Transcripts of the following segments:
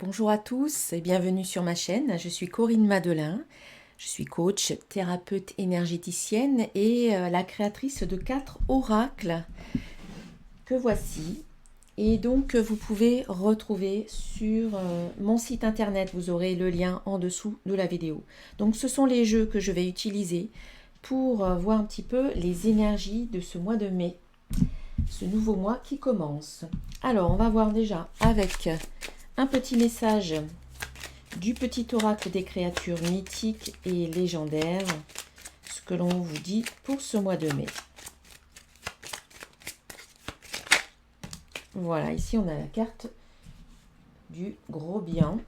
Bonjour à tous et bienvenue sur ma chaîne. Je suis Corinne Madelin. Je suis coach, thérapeute énergéticienne et la créatrice de 4 oracles que voici. Et donc vous pouvez retrouver sur mon site internet. Vous aurez le lien en dessous de la vidéo. Donc ce sont les jeux que je vais utiliser pour voir un petit peu les énergies de ce mois de mai. Ce nouveau mois qui commence. Alors on va voir déjà avec un petit message du petit oracle des créatures mythiques et légendaires, ce que l'on vous dit pour ce mois de mai. Voilà, ici on a la carte du gros bien.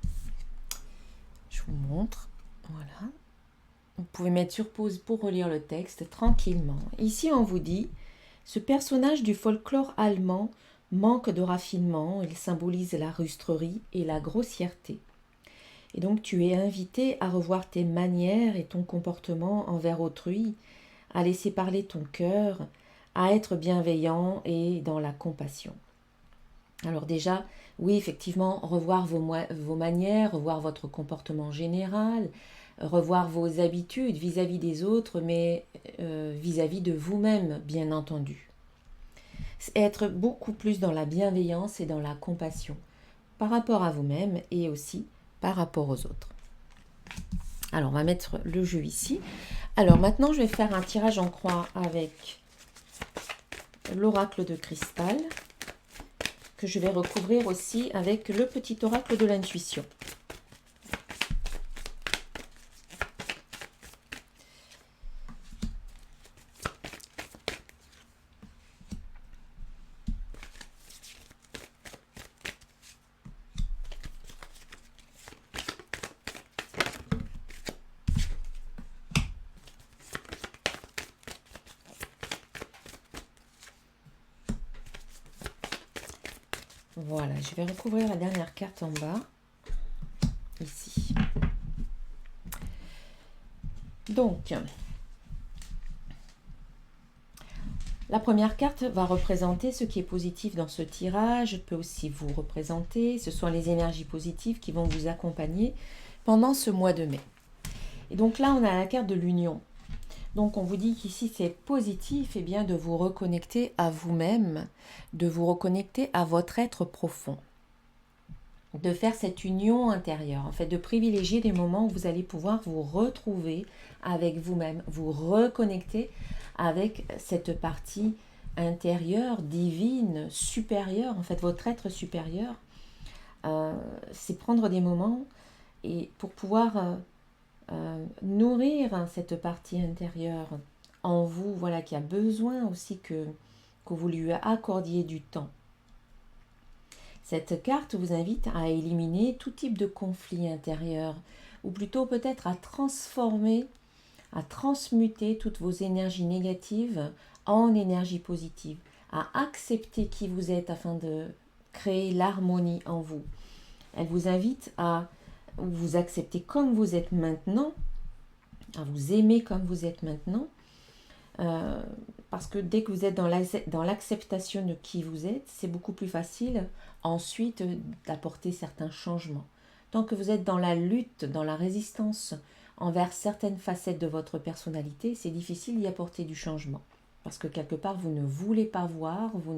Je vous montre. Voilà. Vous pouvez mettre sur pause pour relire le texte tranquillement. Ici on vous dit, ce personnage du folklore allemand manque de raffinement, il symbolise la rustrerie et la grossièreté. Et donc tu es invité à revoir tes manières et ton comportement envers autrui, à laisser parler ton cœur, à être bienveillant et dans la compassion. Alors déjà, oui, effectivement, revoir vos manières, revoir votre comportement général, revoir vos habitudes vis-à-vis des autres, mais vis-à-vis de vous-même, bien entendu. Être beaucoup plus dans la bienveillance et dans la compassion par rapport à vous-même et aussi par rapport aux autres. Alors, on va mettre le jeu ici. Alors, maintenant, je vais faire un tirage en croix avec l'oracle de cristal que je vais recouvrir aussi avec le petit oracle de l'intuition. Voilà, je vais recouvrir la dernière carte en bas, ici. Donc, la première carte va représenter ce qui est positif dans ce tirage, peut aussi vous représenter, ce sont les énergies positives qui vont vous accompagner pendant ce mois de mai. Et donc là, on a la carte de l'union. Donc on vous dit qu'ici c'est positif et bien de vous reconnecter à vous-même, de vous reconnecter à votre être profond, de faire cette union intérieure, en fait de privilégier des moments où vous allez pouvoir vous retrouver avec vous-même, vous reconnecter avec cette partie intérieure, divine, supérieure, en fait votre être supérieur. C'est prendre des moments et pour pouvoir nourrir cette partie intérieure en vous, voilà, qui a besoin aussi que vous lui accordiez du temps. Cette carte vous invite à éliminer tout type de conflit intérieur, ou plutôt peut-être à transformer, à transmuter toutes vos énergies négatives en énergie positive, à accepter qui vous êtes afin de créer l'harmonie en vous. Elle vous invite à vous accepter comme vous êtes maintenant, à vous aimer comme vous êtes maintenant, parce que dès que vous êtes dans l'acceptation de qui vous êtes, c'est beaucoup plus facile ensuite d'apporter certains changements. Tant que vous êtes dans la lutte, dans la résistance envers certaines facettes de votre personnalité, c'est difficile d'y apporter du changement. Parce que quelque part, vous ne voulez pas voir, vous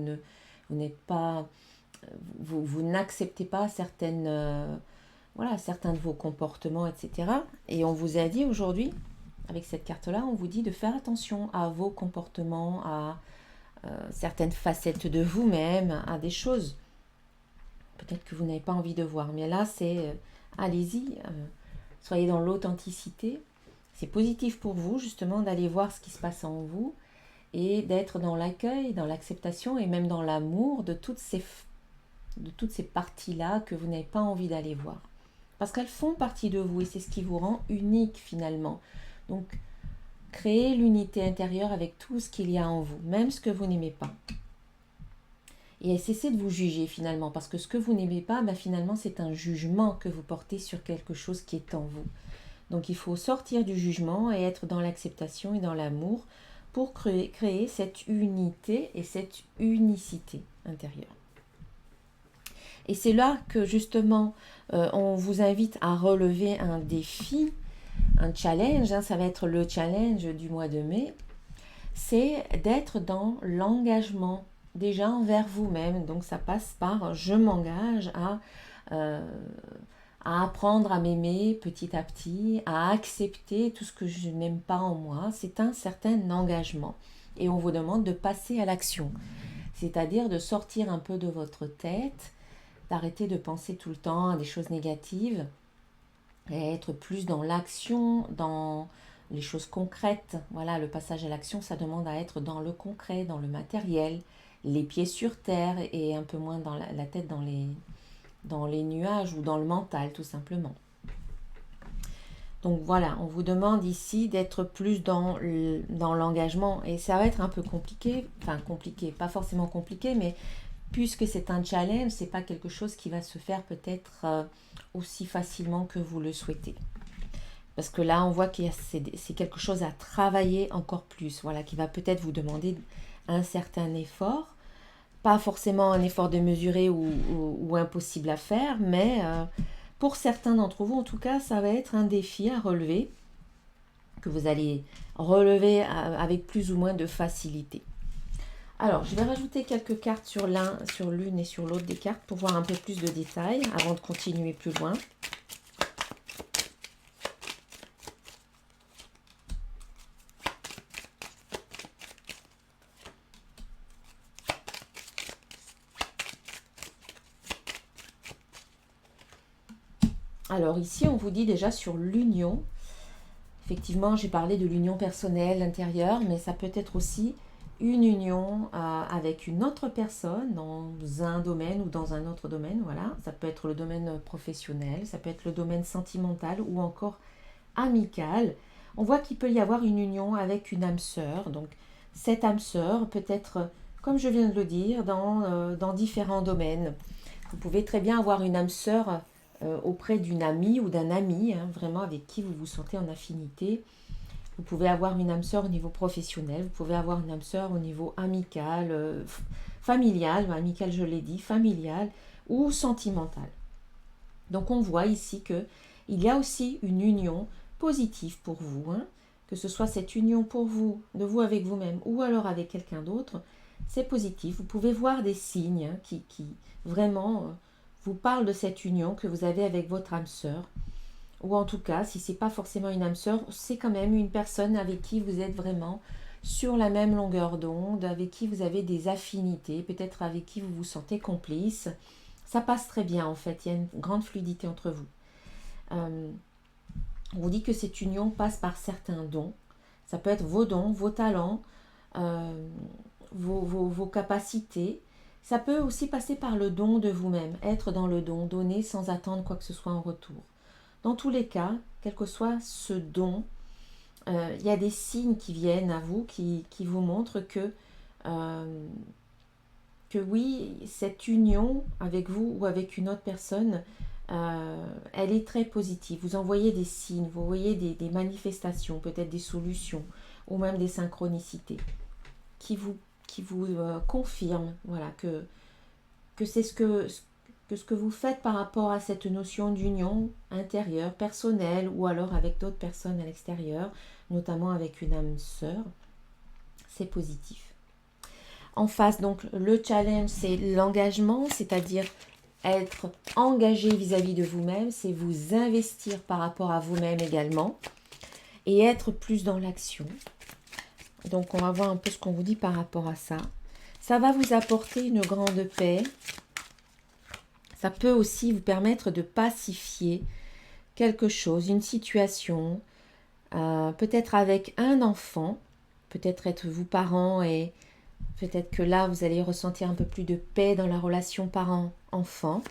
n'acceptez pas certains de vos comportements, etc. Et on vous a dit aujourd'hui, avec cette carte-là, on vous dit de faire attention à vos comportements, à certaines facettes de vous-même, à des choses peut-être que vous n'avez pas envie de voir. Mais là, c'est allez-y, soyez dans l'authenticité. C'est positif pour vous, justement, d'aller voir ce qui se passe en vous et d'être dans l'accueil, dans l'acceptation et même dans l'amour de toutes ces parties-là que vous n'avez pas envie d'aller voir. Parce qu'elles font partie de vous et c'est ce qui vous rend unique finalement. Donc, créez l'unité intérieure avec tout ce qu'il y a en vous, même ce que vous n'aimez pas. Et cessez de vous juger finalement, parce que ce que vous n'aimez pas, finalement, c'est un jugement que vous portez sur quelque chose qui est en vous. Donc, il faut sortir du jugement et être dans l'acceptation et dans l'amour pour créer cette unité et cette unicité intérieure. Et c'est là que justement, on vous invite à relever un défi, un challenge, hein, ça va être le challenge du mois de mai, c'est d'être dans l'engagement déjà envers vous-même. Donc ça passe par je m'engage à apprendre à m'aimer petit à petit, à accepter tout ce que je n'aime pas en moi. C'est un certain engagement. Et on vous demande de passer à l'action, c'est-à-dire de sortir un peu de votre tête, d'arrêter de penser tout le temps à des choses négatives et être plus dans l'action, dans les choses concrètes. Voilà, le passage à l'action, ça demande à être dans le concret, dans le matériel, les pieds sur terre et un peu moins dans la tête dans les nuages ou dans le mental tout simplement. Donc voilà, on vous demande ici d'être plus dans l'engagement et ça va être un peu compliqué, enfin compliqué, pas forcément compliqué, mais puisque c'est un challenge, c'est pas quelque chose qui va se faire peut-être aussi facilement que vous le souhaitez. Parce que là, on voit que c'est quelque chose à travailler encore plus, voilà, qui va peut-être vous demander un certain effort, pas forcément un effort démesuré ou impossible à faire, mais pour certains d'entre vous, en tout cas, ça va être un défi à relever, que vous allez relever avec plus ou moins de facilité. Alors, je vais rajouter quelques cartes sur l'une et sur l'autre des cartes pour voir un peu plus de détails avant de continuer plus loin. Alors ici, on vous dit déjà sur l'union. Effectivement, j'ai parlé de l'union personnelle intérieure, mais ça peut être aussi une union avec une autre personne dans un domaine ou dans un autre domaine. Voilà, ça peut être le domaine professionnel, ça peut être le domaine sentimental ou encore amical. On voit qu'il peut y avoir une union avec une âme sœur. Donc cette âme sœur peut être, comme je viens de le dire, dans différents domaines. Vous pouvez très bien avoir une âme sœur auprès d'une amie ou d'un ami, hein, vraiment avec qui vous vous sentez en affinité. Vous pouvez avoir une âme sœur au niveau professionnel, vous pouvez avoir une âme sœur au niveau amical, familial, amical je l'ai dit, familial ou sentimental. Donc on voit ici que il y a aussi une union positive pour vous, hein, que ce soit cette union pour vous, de vous avec vous-même ou alors avec quelqu'un d'autre, c'est positif. Vous pouvez voir des signes hein, qui vraiment vous parlent de cette union que vous avez avec votre âme sœur. Ou en tout cas, si ce n'est pas forcément une âme sœur, c'est quand même une personne avec qui vous êtes vraiment sur la même longueur d'onde, avec qui vous avez des affinités, peut-être avec qui vous vous sentez complice. Ça passe très bien en fait, il y a une grande fluidité entre vous. On vous dit que cette union passe par certains dons. Ça peut être vos dons, vos talents, vos capacités. Ça peut aussi passer par le don de vous-même, être dans le don, donner sans attendre quoi que ce soit en retour. Dans tous les cas, quel que soit ce don, il y a des signes qui viennent à vous, qui vous montrent que oui, cette union avec vous ou avec une autre personne, elle est très positive. Vous en voyez des signes, vous voyez des manifestations, peut-être des solutions ou même des synchronicités qui vous confirment voilà, que c'est ce que vous faites par rapport à cette notion d'union intérieure, personnelle ou alors avec d'autres personnes à l'extérieur, notamment avec une âme sœur, c'est positif. En face, donc, le challenge, c'est l'engagement, c'est-à-dire être engagé vis-à-vis de vous-même, c'est vous investir par rapport à vous-même également et être plus dans l'action. Donc, on va voir un peu ce qu'on vous dit par rapport à ça. Ça va vous apporter une grande paix. Ça peut aussi vous permettre de pacifier quelque chose, une situation, peut-être avec un enfant, peut-être être vous parents et peut-être que là vous allez ressentir un peu plus de paix dans la relation parent-enfant.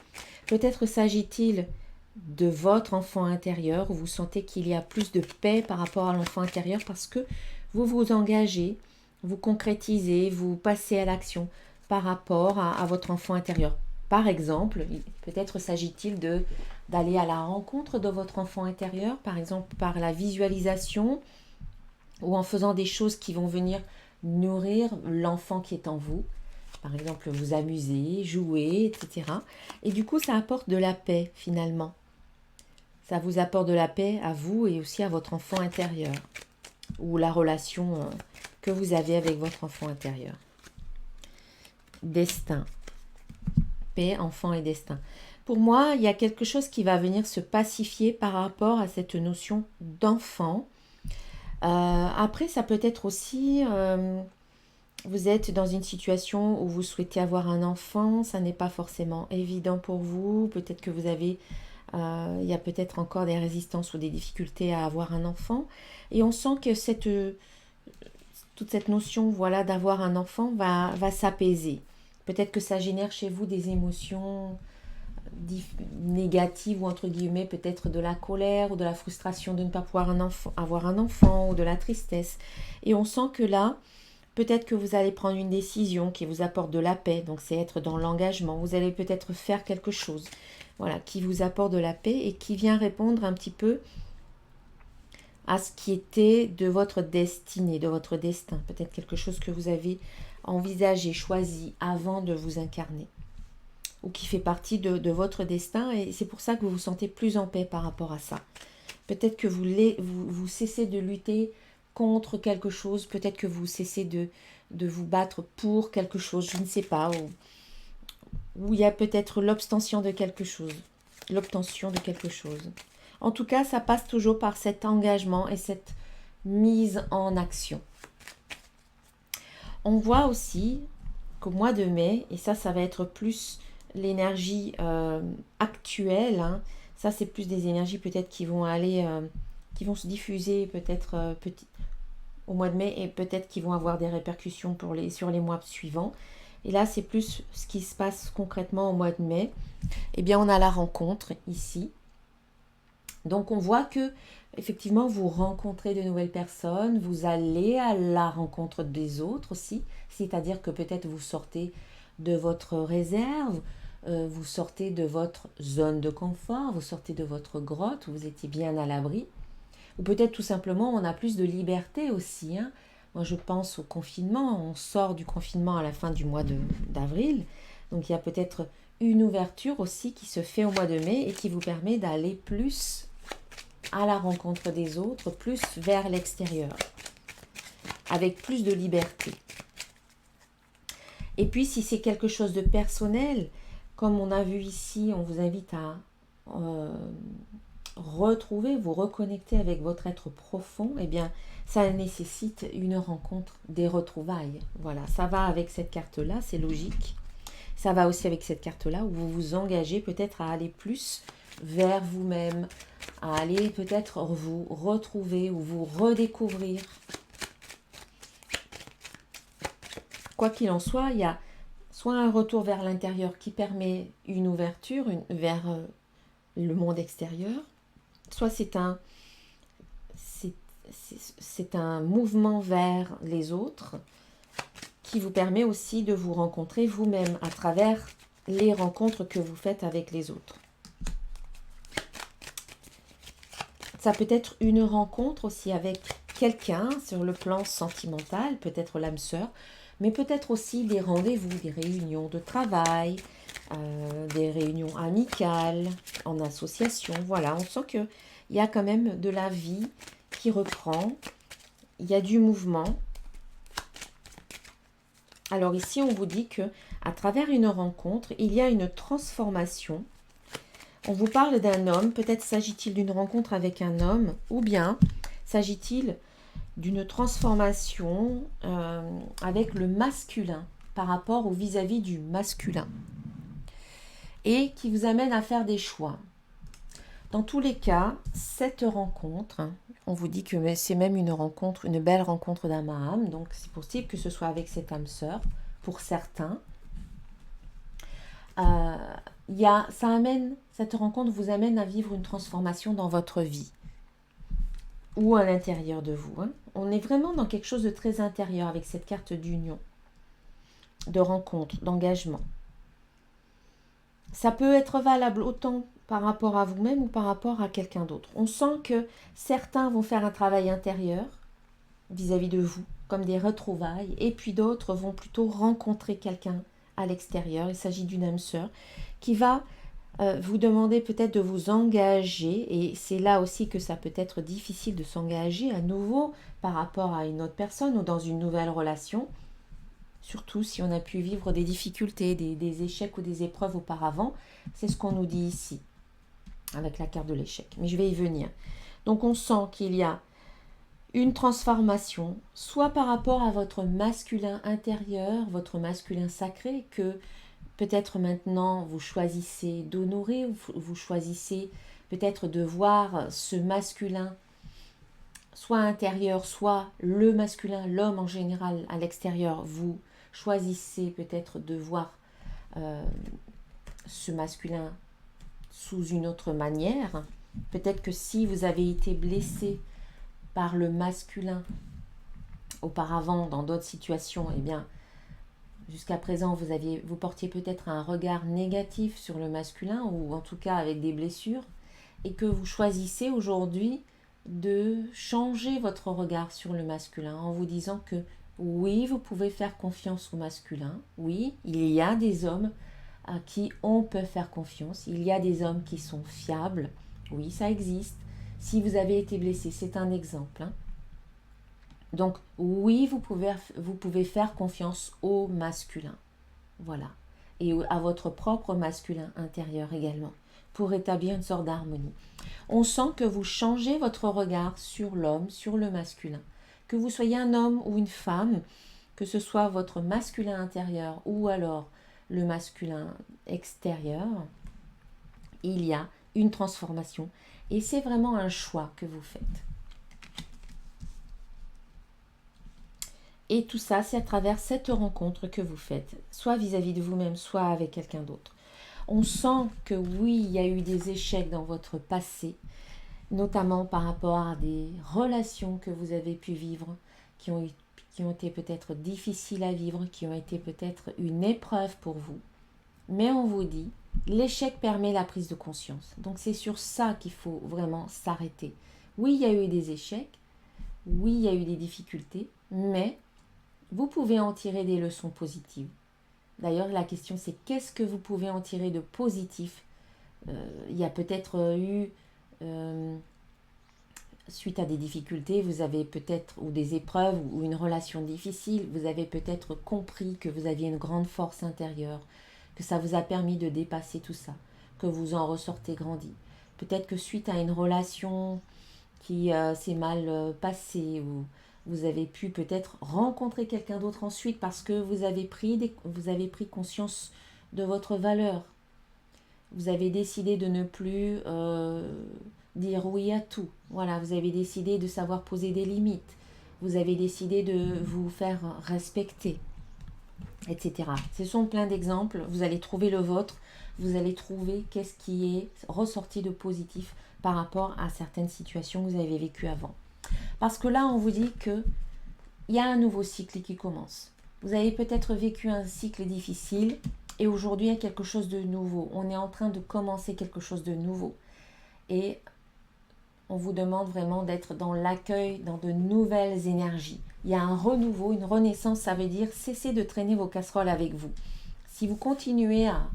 Peut-être s'agit-il de votre enfant intérieur où vous sentez qu'il y a plus de paix par rapport à l'enfant intérieur parce que vous vous engagez, vous concrétisez, vous passez à l'action par rapport à votre enfant intérieur. Par exemple, peut-être s'agit-il d'aller à la rencontre de votre enfant intérieur, par exemple par la visualisation ou en faisant des choses qui vont venir nourrir l'enfant qui est en vous. par exemple vous amuser, jouer, etc. Et du coup, ça apporte de la paix finalement. Ça vous apporte de la paix à vous et aussi à votre enfant intérieur ou la relation que vous avez avec votre enfant intérieur. Destin. Paix, enfant et destin. Pour moi, il y a quelque chose qui va venir se pacifier par rapport à cette notion d'enfant. Après, ça peut être aussi, vous êtes dans une situation où vous souhaitez avoir un enfant, ça n'est pas forcément évident pour vous. Peut-être que vous avez, il y a peut-être encore des résistances ou des difficultés à avoir un enfant. Et on sent que toute cette notion, voilà, d'avoir un enfant va s'apaiser. Peut-être que ça génère chez vous des émotions négatives ou entre guillemets peut-être de la colère ou de la frustration de ne pas pouvoir avoir un enfant ou de la tristesse. Et on sent que là, peut-être que vous allez prendre une décision qui vous apporte de la paix, donc c'est être dans l'engagement. Vous allez peut-être faire quelque chose, voilà, qui vous apporte de la paix et qui vient répondre un petit peu à ce qui était de votre destinée, de votre destin. Peut-être quelque chose que vous avez envisagé, choisi avant de vous incarner, ou qui fait partie de votre destin, et c'est pour ça que vous vous sentez plus en paix par rapport à ça. Peut-être que vous cessez de lutter contre quelque chose, peut-être que vous cessez de vous battre pour quelque chose, je ne sais pas, ou il y a peut-être l'obtention de quelque chose. En tout cas, ça passe toujours par cet engagement et cette mise en action. On voit aussi qu'au mois de mai, et ça va être plus l'énergie actuelle, hein, ça c'est plus des énergies peut-être qui vont aller, qui vont se diffuser peut-être au mois de mai et peut-être qui vont avoir des répercussions sur les mois suivants. Et là c'est plus ce qui se passe concrètement au mois de mai. Eh bien on a la rencontre ici. Donc on voit que effectivement vous rencontrez de nouvelles personnes, vous allez à la rencontre des autres aussi, c'est-à-dire que peut-être vous sortez de votre réserve, vous sortez de votre zone de confort, vous sortez de votre grotte où vous étiez bien à l'abri, ou peut-être tout simplement on a plus de liberté aussi, hein. Moi je pense au confinement, on sort du confinement à la fin du mois d'avril, donc il y a peut-être une ouverture aussi qui se fait au mois de mai et qui vous permet d'aller plus à la rencontre des autres, plus vers l'extérieur, avec plus de liberté. Et puis si c'est quelque chose de personnel, comme on a vu ici, on vous invite à retrouver, vous reconnecter avec votre être profond, eh bien ça nécessite une rencontre, des retrouvailles. Voilà, ça va avec cette carte-là, c'est logique. Ça va aussi avec cette carte-là où vous vous engagez peut-être à aller plus vers vous-même, à aller peut-être vous retrouver ou vous redécouvrir. Quoi qu'il en soit, il y a soit un retour vers l'intérieur qui permet une ouverture vers le monde extérieur, soit c'est un mouvement vers les autres qui vous permet aussi de vous rencontrer vous-même à travers les rencontres que vous faites avec les autres. Ça peut être une rencontre aussi avec quelqu'un sur le plan sentimental, peut-être l'âme sœur, mais peut-être aussi des rendez-vous, des réunions de travail, des réunions amicales, en association. Voilà, on sent qu'il y a quand même de la vie qui reprend, il y a du mouvement. Alors ici, on vous dit que à travers une rencontre, il y a une transformation. On vous parle d'un homme, peut-être s'agit-il d'une rencontre avec un homme, ou bien s'agit-il d'une transformation avec le masculin, par rapport au vis-à-vis du masculin, et qui vous amène à faire des choix. Dans tous les cas, cette rencontre, on vous dit que c'est même une rencontre, une belle rencontre d'âme à âme, donc c'est possible que ce soit avec cette âme sœur, pour certains. Cette rencontre vous amène à vivre une transformation dans votre vie ou à l'intérieur de vous, hein. On est vraiment dans quelque chose de très intérieur avec cette carte d'union, de rencontre, d'engagement. Ça peut être valable autant par rapport à vous-même ou par rapport à quelqu'un d'autre. On sent que certains vont faire un travail intérieur vis-à-vis de vous, comme des retrouvailles, et puis d'autres vont plutôt rencontrer quelqu'un à l'extérieur. Il s'agit d'une âme sœur qui va vous demander peut-être de vous engager, et c'est là aussi que ça peut être difficile de s'engager à nouveau par rapport à une autre personne ou dans une nouvelle relation, surtout si on a pu vivre des difficultés, des échecs ou des épreuves auparavant. C'est ce qu'on nous dit ici, avec la carte de l'échec. Mais je vais y venir. Donc on sent qu'il y a une transformation, soit par rapport à votre masculin intérieur, votre masculin sacré, que peut-être maintenant vous choisissez d'honorer, ou vous choisissez peut-être de voir ce masculin, soit intérieur, soit le masculin, l'homme en général à l'extérieur. Vous choisissez peut-être de voir ce masculin sous une autre manière. Peut-être que si vous avez été blessé par le masculin auparavant dans d'autres situations, eh bien, jusqu'à présent, vous portiez peut-être un regard négatif sur le masculin, ou en tout cas avec des blessures, et que vous choisissez aujourd'hui de changer votre regard sur le masculin en vous disant que oui, vous pouvez faire confiance au masculin. Oui, il y a des hommes à qui on peut faire confiance. Il y a des hommes qui sont fiables. Oui, ça existe. Si vous avez été blessé, c'est un exemple, hein. Donc, oui, vous pouvez faire confiance au masculin. Voilà. Et à votre propre masculin intérieur également, pour établir une sorte d'harmonie. On sent que vous changez votre regard sur l'homme, sur le masculin. Que vous soyez un homme ou une femme, que ce soit votre masculin intérieur ou alors le masculin extérieur, il y a une transformation. Et c'est vraiment un choix que vous faites. Et tout ça, c'est à travers cette rencontre que vous faites, soit vis-à-vis de vous-même, soit avec quelqu'un d'autre. On sent que oui, il y a eu des échecs dans votre passé, notamment par rapport à des relations que vous avez pu vivre, qui ont été peut-être difficiles à vivre, qui ont été peut-être une épreuve pour vous. Mais on vous dit, l'échec permet la prise de conscience. Donc c'est sur ça qu'il faut vraiment s'arrêter. Oui, il y a eu des échecs, oui, il y a eu des difficultés, mais vous pouvez en tirer des leçons positives. D'ailleurs, la question c'est qu'est-ce que vous pouvez en tirer de positif. Il y a peut-être eu, suite à des difficultés, vous avez peut-être, ou des épreuves, ou une relation difficile, vous avez peut-être compris que vous aviez une grande force intérieure, que ça vous a permis de dépasser tout ça, que vous en ressortez grandi. Peut-être que suite à une relation qui s'est mal passée, ou vous avez pu peut-être rencontrer quelqu'un d'autre ensuite parce que vous avez pris conscience de votre valeur. Vous avez décidé de ne plus dire oui à tout. Voilà, vous avez décidé de savoir poser des limites. Vous avez décidé de vous faire respecter, etc. Ce sont plein d'exemples. Vous allez trouver le vôtre. Vous allez trouver qu'est-ce qui est ressorti de positif par rapport à certaines situations que vous avez vécues avant. Parce que là, on vous dit qu'il y a un nouveau cycle qui commence. Vous avez peut-être vécu un cycle difficile et aujourd'hui, il y a quelque chose de nouveau. On est en train de commencer quelque chose de nouveau. Et on vous demande vraiment d'être dans l'accueil, dans de nouvelles énergies. Il y a un renouveau, une renaissance, ça veut dire cessez de traîner vos casseroles avec vous. Si vous continuez à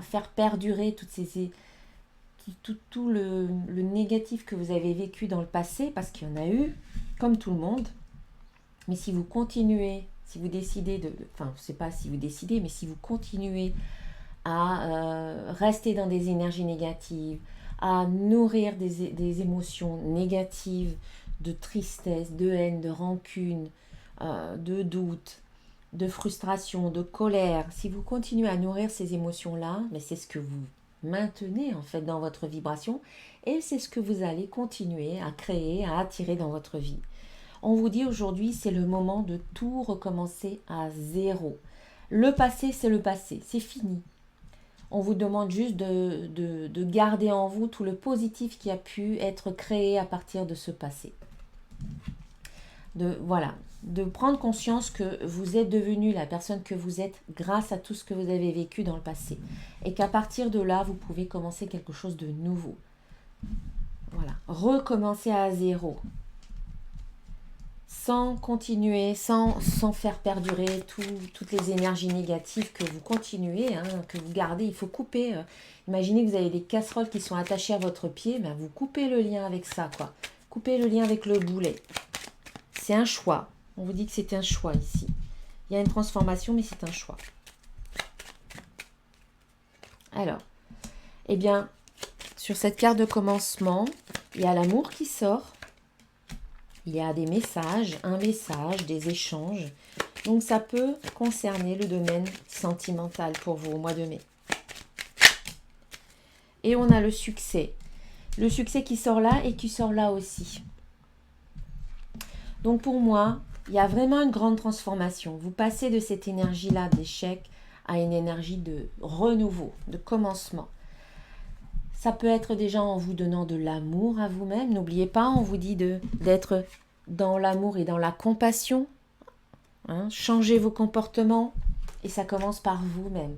faire perdurer tout le négatif que vous avez vécu dans le passé, parce qu'il y en a eu, comme tout le monde, mais si vous continuez, si vous décidez enfin, je ne sais pas si vous décidez, mais si vous continuez à rester dans des énergies négatives, à nourrir des émotions négatives, de tristesse, de haine, de rancune, de doute, de frustration, de colère, si vous continuez à nourrir ces émotions-là, mais c'est ce que vous maintenez en fait dans votre vibration et c'est ce que vous allez continuer à créer, à attirer dans votre vie. On vous dit aujourd'hui, c'est le moment de tout recommencer à zéro. Le passé, c'est le passé, c'est fini. On vous demande juste de garder en vous tout le positif qui a pu être créé à partir de ce passé. De prendre conscience que vous êtes devenu la personne que vous êtes grâce à tout ce que vous avez vécu dans le passé. Et qu'à partir de là, vous pouvez commencer quelque chose de nouveau. Voilà, recommencer à zéro. sans continuer, sans faire perdurer toutes les énergies négatives que vous continuez, hein, que vous gardez. Il faut couper. Imaginez que vous avez des casseroles qui sont attachées à votre pied, ben vous coupez le lien avec ça, quoi. Coupez le lien avec le boulet. C'est un choix. On vous dit que c'est un choix ici. Il y a une transformation, mais c'est un choix. Alors, eh bien, sur cette carte de commencement, il y a l'amour qui sort. Il y a des messages, un message, des échanges. Donc, ça peut concerner le domaine sentimental pour vous au mois de mai. Et on a le succès. Le succès qui sort là et qui sort là aussi. Donc, pour moi, il y a vraiment une grande transformation. Vous passez de cette énergie-là d'échec à une énergie de renouveau, de commencement. Ça peut être déjà en vous donnant de l'amour à vous-même. N'oubliez pas, on vous dit d'être dans l'amour et dans la compassion. Hein, changez vos comportements et ça commence par vous-même.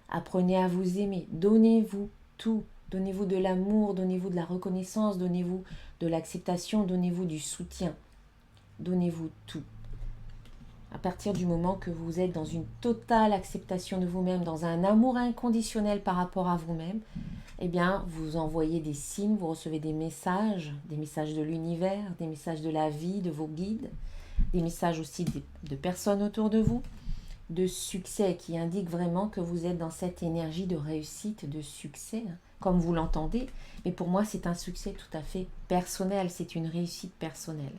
Apprenez à vous aimer. Donnez-vous tout. Donnez-vous de l'amour, donnez-vous de la reconnaissance, donnez-vous de l'acceptation, donnez-vous du soutien. Donnez-vous tout. À partir du moment que vous êtes dans une totale acceptation de vous-même, dans un amour inconditionnel par rapport à vous-même, eh bien, vous envoyez des signes, vous recevez des messages de l'univers, des messages de la vie, de vos guides, des messages aussi de personnes autour de vous, de succès qui indiquent vraiment que vous êtes dans cette énergie de réussite, de succès, hein, comme vous l'entendez. Mais pour moi, c'est un succès tout à fait personnel, c'est une réussite personnelle.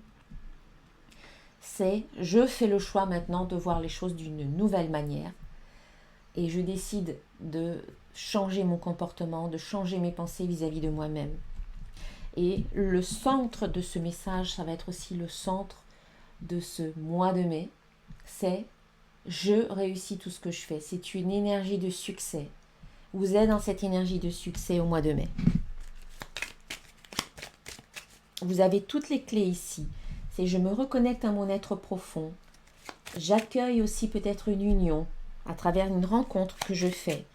C'est, je fais le choix maintenant de voir les choses d'une nouvelle manière et je décide de changer mon comportement, de changer mes pensées vis-à-vis de moi-même. Et le centre de ce message, ça va être aussi le centre de ce mois de mai, c'est je réussis tout ce que je fais. C'est une énergie de succès. Vous êtes dans cette énergie de succès au mois de mai. Vous avez toutes les clés ici. C'est je me reconnecte à mon être profond. J'accueille aussi peut-être une union à travers une rencontre que je fais.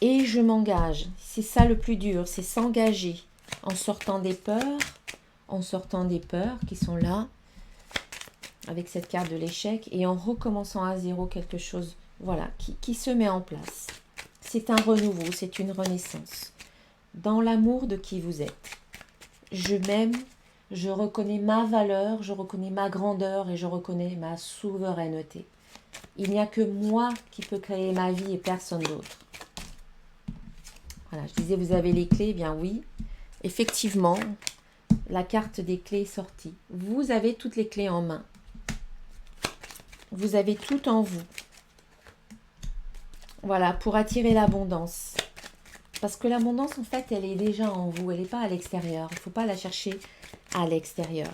Et je m'engage. C'est ça le plus dur, c'est s'engager en sortant des peurs qui sont là, avec cette carte de l'échec, et en recommençant à zéro quelque chose, voilà, qui se met en place. C'est un renouveau, c'est une renaissance. Dans l'amour de qui vous êtes. Je m'aime, je reconnais ma valeur, je reconnais ma grandeur et je reconnais ma souveraineté. Il n'y a que moi qui peux créer ma vie et personne d'autre. Voilà, je disais, vous avez les clés, eh bien oui, effectivement, la carte des clés est sortie. Vous avez toutes les clés en main. Vous avez tout en vous. Voilà, pour attirer l'abondance. Parce que l'abondance, en fait, elle est déjà en vous, elle n'est pas à l'extérieur. Il ne faut pas la chercher à l'extérieur.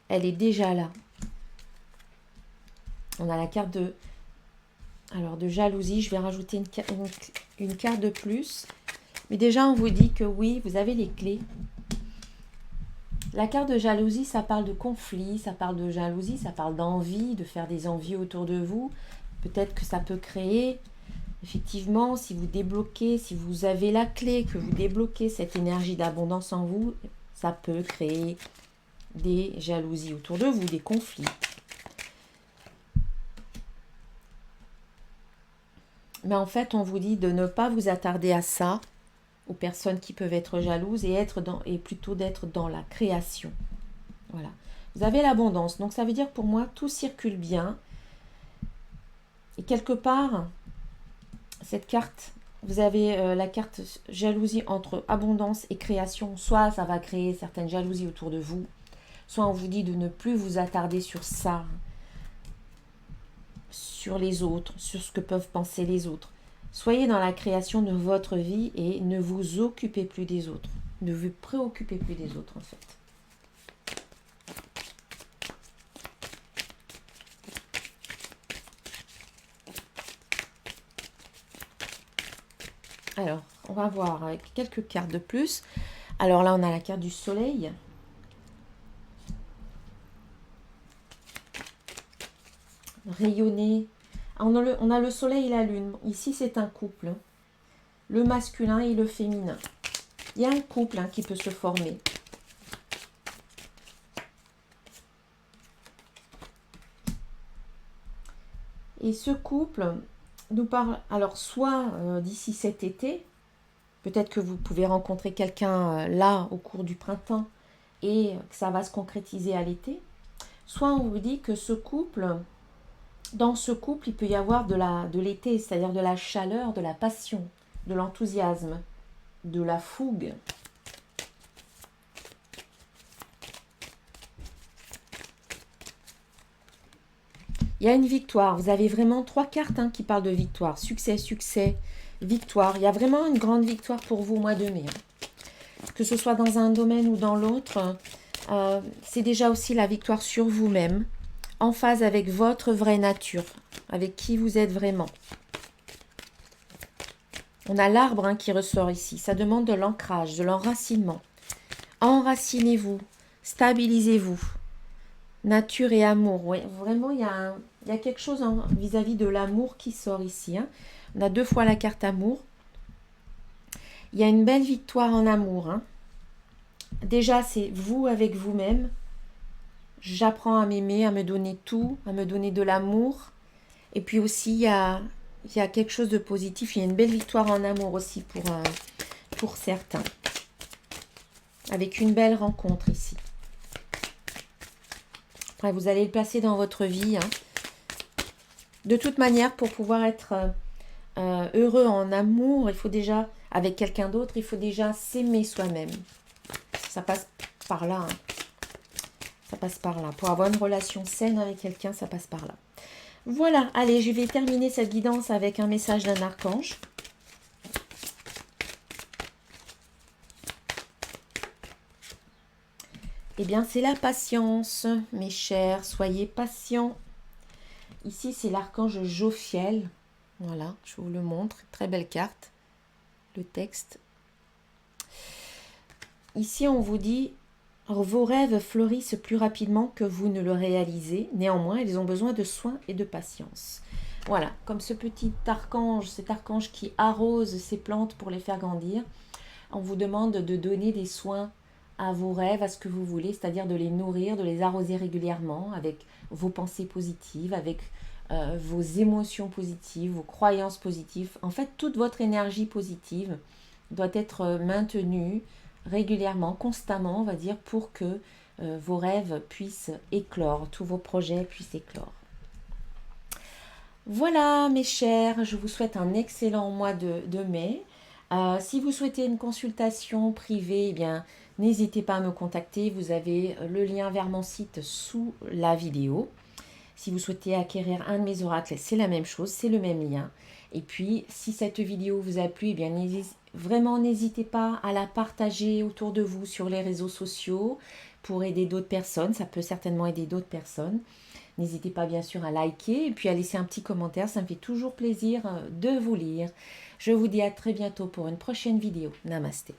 Elle est déjà là. On a la carte de jalousie. Je vais rajouter une carte de plus. Mais déjà, on vous dit que oui, vous avez les clés. La carte de jalousie, ça parle de conflit, ça parle de jalousie, ça parle d'envie, de faire des envies autour de vous. Peut-être que ça peut créer, effectivement, si vous débloquez, si vous avez la clé, que vous débloquez cette énergie d'abondance en vous, ça peut créer des jalousies autour de vous, des conflits. Mais en fait, on vous dit de ne pas vous attarder à ça, aux personnes qui peuvent être jalouses, et plutôt d'être dans la création. Voilà. Vous avez l'abondance, donc ça veut dire pour moi, tout circule bien. Et quelque part, cette carte, vous avez la carte jalousie entre abondance et création. Soit ça va créer certaines jalousies autour de vous, soit on vous dit de ne plus vous attarder sur ça, sur les autres, sur ce que peuvent penser les autres. Soyez dans la création de votre vie et ne vous occupez plus des autres. Ne vous préoccupez plus des autres, en fait. Alors, on va voir avec quelques cartes de plus. Alors là, on a la carte du soleil. Rayonner. On a le soleil et la lune. Ici, c'est un couple. Le masculin et le féminin. Il y a un couple qui peut se former. Et ce couple nous parle, alors soit d'ici cet été, peut-être que vous pouvez rencontrer quelqu'un là au cours du printemps et que ça va se concrétiser à l'été, soit on vous dit que ce couple, dans ce couple, il peut y avoir de l'été, c'est-à-dire de la chaleur, de la passion, de l'enthousiasme, de la fougue. Il y a une victoire. Vous avez vraiment 3 cartes qui parlent de victoire. Succès, succès, victoire. Il y a vraiment une grande victoire pour vous au mois de mai. Que ce soit dans un domaine ou dans l'autre, c'est déjà aussi la victoire sur vous-même, en phase avec votre vraie nature, avec qui vous êtes vraiment. On a l'arbre qui ressort ici. Ça demande de l'ancrage, de l'enracinement. Enracinez-vous, stabilisez-vous. Nature et amour. Oui, vraiment, il y a quelque chose vis-à-vis de l'amour qui sort ici. On a 2 fois la carte amour. Il y a une belle victoire en amour. Déjà, c'est vous avec vous-même. J'apprends à m'aimer, à me donner tout, à me donner de l'amour. Et puis aussi, il y a quelque chose de positif. Il y a une belle victoire en amour aussi pour certains. Avec une belle rencontre ici. Après, vous allez le placer dans votre vie. De toute manière, pour pouvoir être heureux en amour, il faut déjà, avec quelqu'un d'autre, il faut déjà s'aimer soi-même. Ça passe par là. Ça passe par là. Pour avoir une relation saine avec quelqu'un, ça passe par là. Voilà, allez, je vais terminer cette guidance avec un message d'un archange. Eh bien, c'est la patience, mes chers, soyez patients. Ici, c'est l'archange Jophiel. Voilà, je vous le montre. Très belle carte. Le texte. Ici, on vous dit, vos rêves fleurissent plus rapidement que vous ne le réalisez. Néanmoins, ils ont besoin de soins et de patience. Voilà, comme ce petit archange, cet archange qui arrose ces plantes pour les faire grandir. On vous demande de donner des soins à vos rêves, à ce que vous voulez, c'est-à-dire de les nourrir, de les arroser régulièrement avec vos pensées positives, avec vos émotions positives, vos croyances positives. En fait, toute votre énergie positive doit être maintenue régulièrement, constamment, on va dire, pour que vos rêves puissent éclore, tous vos projets puissent éclore. Voilà, mes chers, je vous souhaite un excellent mois de mai. Si vous souhaitez une consultation privée, eh bien, n'hésitez pas à me contacter. Vous avez le lien vers mon site sous la vidéo. Si vous souhaitez acquérir un de mes oracles, c'est la même chose, c'est le même lien. Et puis, si cette vidéo vous a plu, eh bien, vraiment, n'hésitez pas à la partager autour de vous sur les réseaux sociaux pour aider d'autres personnes. Ça peut certainement aider d'autres personnes. N'hésitez pas bien sûr à liker et puis à laisser un petit commentaire. Ça me fait toujours plaisir de vous lire. Je vous dis à très bientôt pour une prochaine vidéo. Namasté.